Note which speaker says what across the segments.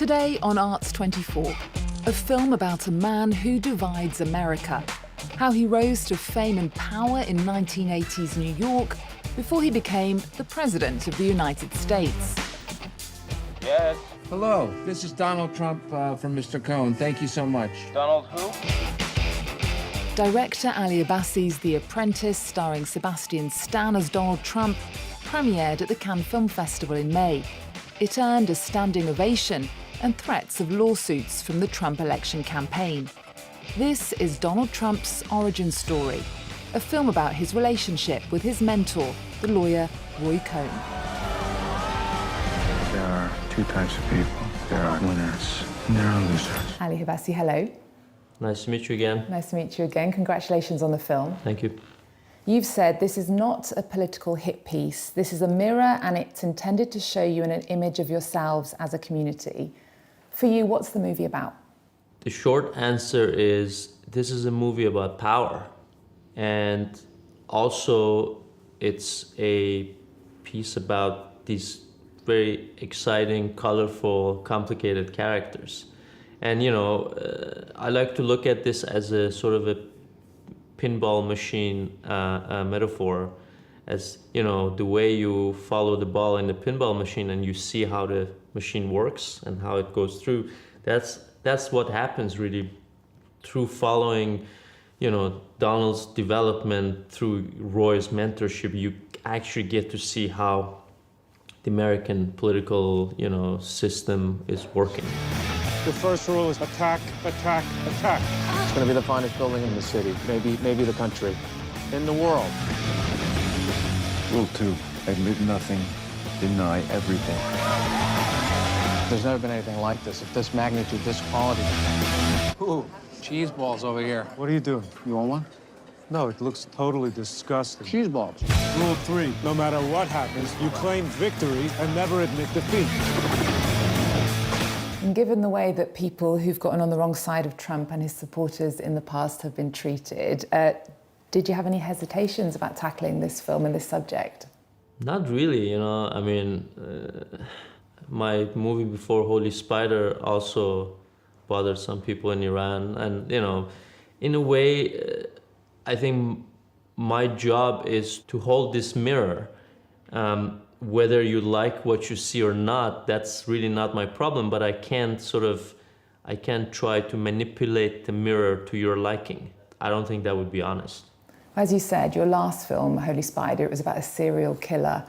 Speaker 1: Today on Arts 24, a film about a man who divides America, how he rose to fame and power in 1980s New York before he became the President of the United States.
Speaker 2: Yes.
Speaker 3: Hello, this is Donald Trump from Mr. Cohn. Thank you so much.
Speaker 2: Donald who?
Speaker 1: Director Ali Abbasi's The Apprentice, starring Sebastian Stan as Donald Trump, premiered at the Cannes Film Festival in May. It earned a standing ovation and threats of lawsuits from the Trump election campaign. This is Donald Trump's origin story, a film about his relationship with his mentor, the lawyer Roy Cohn.
Speaker 4: There are two types of people. There are winners and there are losers.
Speaker 1: Ali Abbasi, hello.
Speaker 5: Nice to meet you again.
Speaker 1: Nice to meet you again. Congratulations on the film.
Speaker 5: Thank you.
Speaker 1: You've said this is not a political hit piece. This is a mirror and it's intended to show you an image of yourselves as a community. For you, what's the movie about?
Speaker 5: The short answer is this is a movie about power. And also it's a piece about these very exciting, colorful, complicated characters. And, you know, I like to look at this as a sort of a pinball machine metaphor, as, you know, the way you follow the ball in the pinball machine and you see how the machine works and how it goes through. That's what happens really through following, you know, Donald's development through Roy's mentorship. You actually get to see how the American political, you know, system is working.
Speaker 6: The first rule is attack, attack, attack.
Speaker 7: It's going to be the finest building in the city, maybe the country, in the world.
Speaker 4: Rule 2, admit nothing, deny everything.
Speaker 7: There's never been anything like this, of this magnitude, this quality. Ooh, cheese balls over here.
Speaker 6: What are you doing?
Speaker 7: You want one?
Speaker 6: No, it looks totally disgusting.
Speaker 7: Cheese balls.
Speaker 6: Rule 3, no matter what happens, you claim victory and never admit defeat.
Speaker 1: And given the way that people who've gotten on the wrong side of Trump and his supporters in the past have been treated, did you have any hesitations about tackling this film and this subject?
Speaker 5: Not really, you know. I mean, my movie before Holy Spider also bothered some people in Iran. And, you know, in a way, I think my job is to hold this mirror. Whether you like what you see or not, that's really not my problem, but I can't try to manipulate the mirror to your liking. I don't think that would be honest.
Speaker 1: As you said, your last film, Holy Spider, it was about a serial killer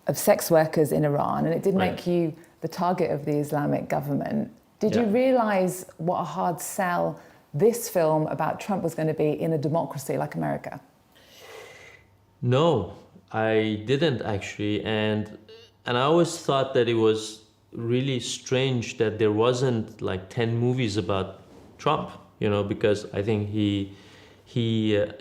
Speaker 1: of sex workers in Iran, and it did make you the target of the Islamic government. Did you realize what a hard sell this film about Trump was going to be in a democracy like America?
Speaker 5: No, I didn't actually, and I always thought that it was really strange that there wasn't like 10 movies about Trump, you know, because I think he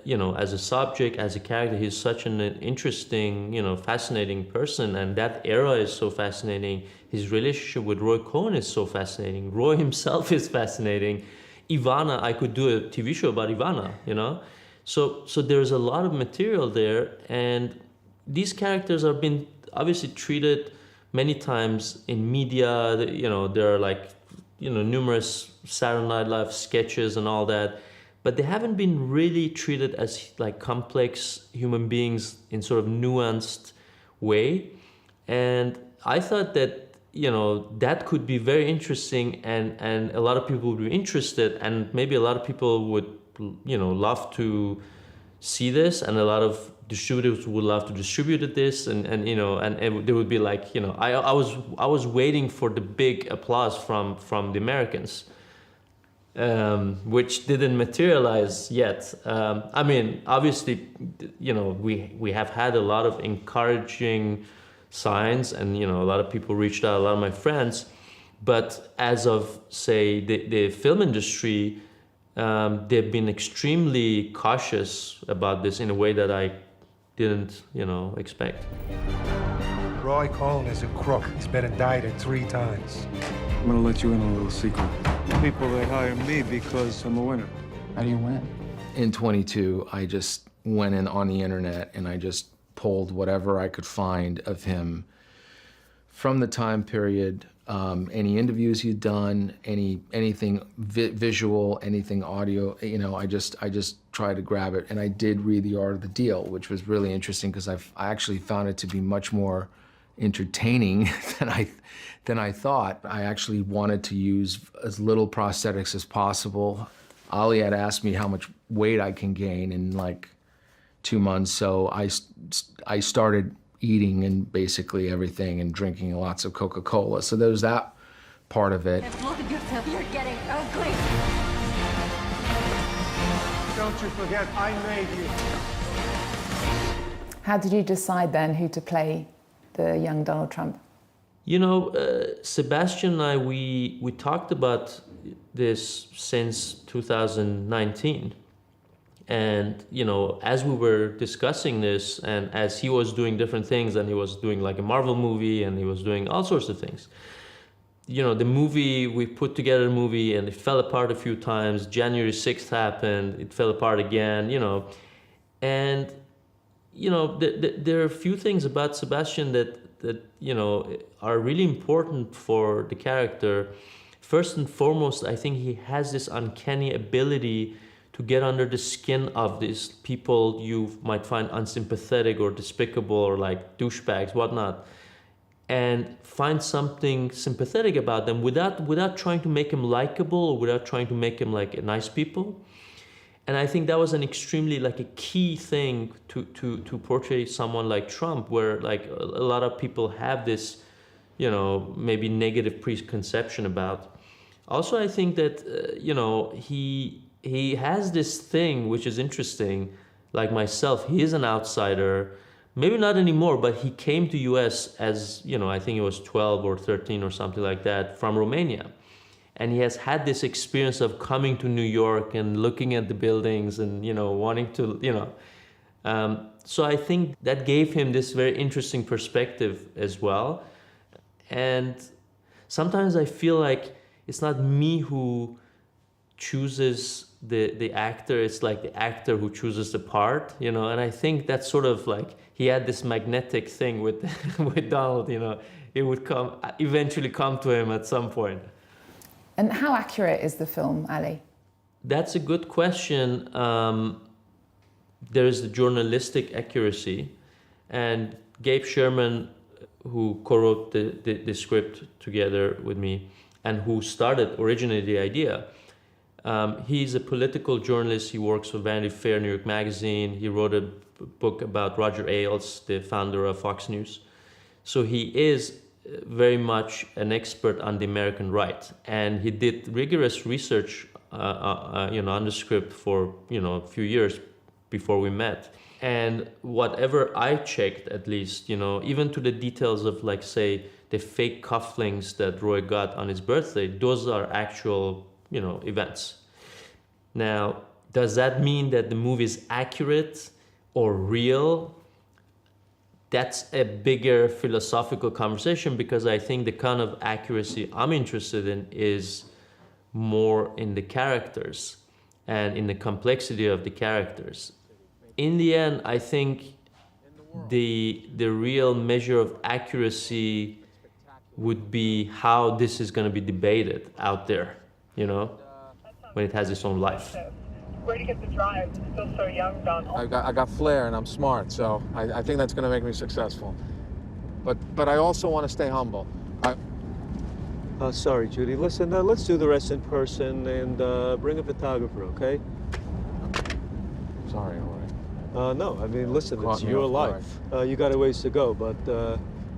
Speaker 5: you know, as a subject, as a character, he's such an interesting, you know, fascinating person, and that era is so fascinating. His relationship with Roy Cohn is so fascinating. Roy himself is fascinating. Ivana, I could do a TV show about Ivana, you know? So there's a lot of material there, and these characters have been obviously treated many times in media. You know, there are like, you know, numerous Saturday Night Live sketches and all that, but they haven't been really treated as like complex human beings in sort of nuanced way. And I thought that, you know, that could be very interesting, and a lot of people would be interested, and maybe a lot of people would, you know, love to see this, and a lot of distributors would love to distribute this, and you know, and there would be like, you know, I was waiting for the big applause from the Americans, which didn't materialize yet. I mean, obviously, you know, we have had a lot of encouraging signs, and, you know, a lot of people reached out, a lot of my friends, but as of, say, the film industry, they've been extremely cautious about this in a way that I didn't, you know, expect.
Speaker 8: Roy Cohn is a crook. He's been indicted 3 times.
Speaker 4: I'm gonna let you in on a little secret.
Speaker 6: People, they hire me because I'm a winner.
Speaker 7: How do you win?
Speaker 3: In 22, I just went in on the internet and I just pulled whatever I could find of him from the time period any interviews he'd done, anything visual, anything audio. You know, I just tried to grab it, and I did read The Art of the Deal, which was really interesting because I actually found it to be much more entertaining than I thought. I actually wanted to use as little prosthetics as possible. Ali had asked me how much weight I can gain in like 2 months, so I started eating and basically everything and drinking lots of Coca-Cola. So there was that part of it.
Speaker 9: Look at yourself, you're getting ugly.
Speaker 8: Don't you forget, I made you.
Speaker 1: How did you decide then who to play the young Donald Trump?
Speaker 5: You know, Sebastian and I, we talked about this since 2019. And, you know, as we were discussing this, and as he was doing different things, and he was doing like a Marvel movie, and he was doing all sorts of things. You know, the movie, we put together a movie, and it fell apart a few times. January 6th happened, it fell apart again, you know. And, you know, there are a few things about Sebastian that, you know, are really important for the character. First and foremost, I think he has this uncanny ability to get under the skin of these people you might find unsympathetic or despicable or like douchebags, whatnot, and find something sympathetic about them without trying to make them likable or without trying to make them like nice people. And I think that was an extremely like a key thing to portray someone like Trump, where like a lot of people have this, you know, maybe negative preconception about. Also, I think that, you know, he has this thing which is interesting, like myself. He is an outsider, maybe not anymore, but he came to US as, you know, I think he was 12 or 13 or something like that, from Romania. And he has had this experience of coming to New York and looking at the buildings and, you know, wanting to, you know. So I think that gave him this very interesting perspective as well. And sometimes I feel like it's not me who chooses the actor, it's like the actor who chooses the part, you know. And I think that's sort of like, he had this magnetic thing with with Donald, you know. It would eventually come to him at some point.
Speaker 1: And how accurate is the film, Ali?
Speaker 5: That's a good question. There is the journalistic accuracy, and Gabe Sherman, who co-wrote the script together with me and who started originally the idea, he's a political journalist. He works for Vanity Fair, New York Magazine. He wrote a book about Roger Ailes, the founder of Fox News. So he is very much an expert on the American right, and he did rigorous research, you know, on the script for, you know, a few years before we met. And whatever I checked, at least, you know, even to the details of, like, say, the fake cufflinks that Roy got on his birthday, those are actual, you know, events. Now, does that mean that the movie is accurate or real? That's a bigger philosophical conversation, because I think the kind of accuracy I'm interested in is more in the characters and in the complexity of the characters. In the end, I think the real measure of accuracy would be how this is going to be debated out there, you know, when it has its own life.
Speaker 10: Where do you get the drive? Still so young, Donald.
Speaker 7: I got flair and I'm smart, so I think that's going to make me successful. But I also want to stay humble.
Speaker 11: Sorry, Judy. Listen, let's do the rest in person and bring a photographer, okay?
Speaker 7: Sorry, Roy.
Speaker 11: No, I mean, listen, it's your life. You got a ways to go, but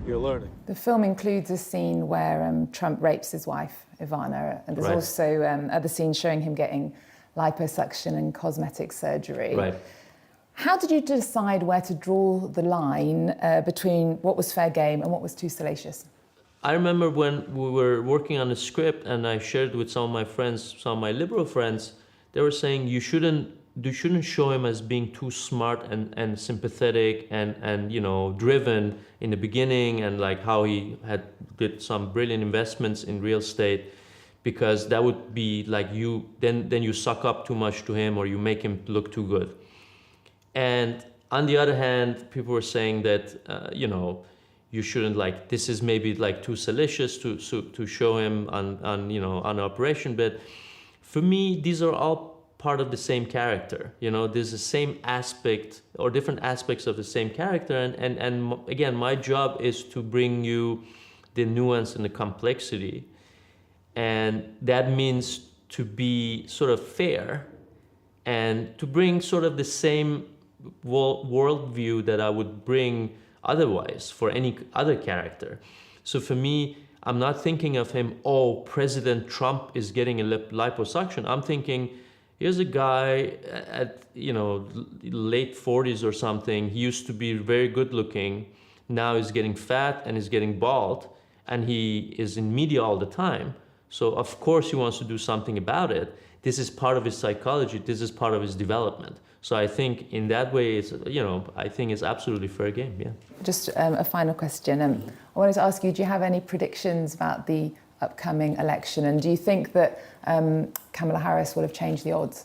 Speaker 11: you're learning.
Speaker 1: The film includes a scene where Trump rapes his wife, Ivana, and there's
Speaker 5: Right.
Speaker 1: also other scenes showing him getting liposuction and cosmetic surgery.
Speaker 5: Right.
Speaker 1: How did you decide where to draw the line between what was fair game and what was too salacious?
Speaker 5: I remember when we were working on the script and I shared with some of my friends, some of my liberal friends, they were saying you shouldn't show him as being too smart and sympathetic and you know, driven in the beginning, and like how he did some brilliant investments in real estate, because that would be like then you suck up too much to him or you make him look too good. And on the other hand, people were saying that you know, you shouldn't like, this is maybe like too salacious to show him on you know, on operation. But for me, these are all part of the same character. You know, there's the same aspect or different aspects of the same character. And again, my job is to bring you the nuance and the complexity. And that means to be sort of fair and to bring sort of the same worldview that I would bring otherwise for any other character. So for me, I'm not thinking of him, oh, President Trump is getting a liposuction. I'm thinking, here's a guy at, you know, late 40s or something. He used to be very good looking. Now he's getting fat and he's getting bald, and he is in media all the time. So of course he wants to do something about it. This is part of his psychology. This is part of his development. So I think in that way, it's, you know, I think it's absolutely fair game, yeah.
Speaker 1: Just a final question. I wanted to ask you, do you have any predictions about the upcoming election? And do you think that Kamala Harris will have changed the odds?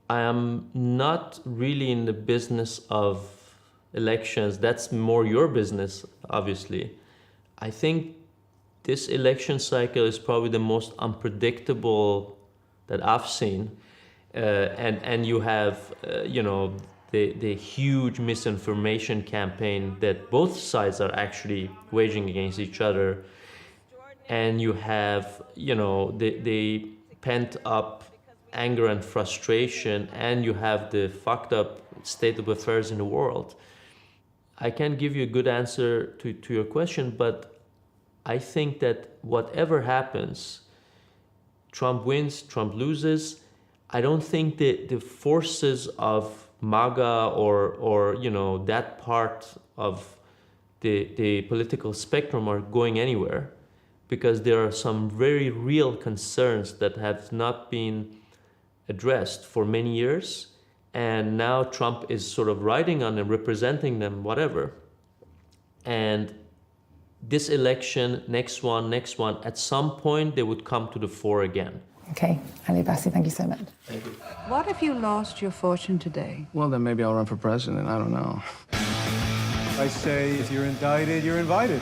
Speaker 5: I am not really in the business of elections. That's more your business, obviously. I think this election cycle is probably the most unpredictable that I've seen. And you have, you know, the huge misinformation campaign that both sides are actually waging against each other. And you have, you know, the pent up anger and frustration, and you have the fucked up state of affairs in the world. I can't give you a good answer to your question, but I think that whatever happens, Trump wins, Trump loses, I don't think that the forces of MAGA or you know, that part of the political spectrum are going anywhere, because there are some very real concerns that have not been addressed for many years, and now Trump is sort of riding on them, representing them, whatever. And this election, next one, at some point they would come to the fore again.
Speaker 1: Okay, Ali Abbasi, thank you so much.
Speaker 5: Thank you.
Speaker 12: What if you lost your fortune today?
Speaker 7: Well, then maybe I'll run for president. I don't know.
Speaker 6: I say, if you're indicted, you're invited.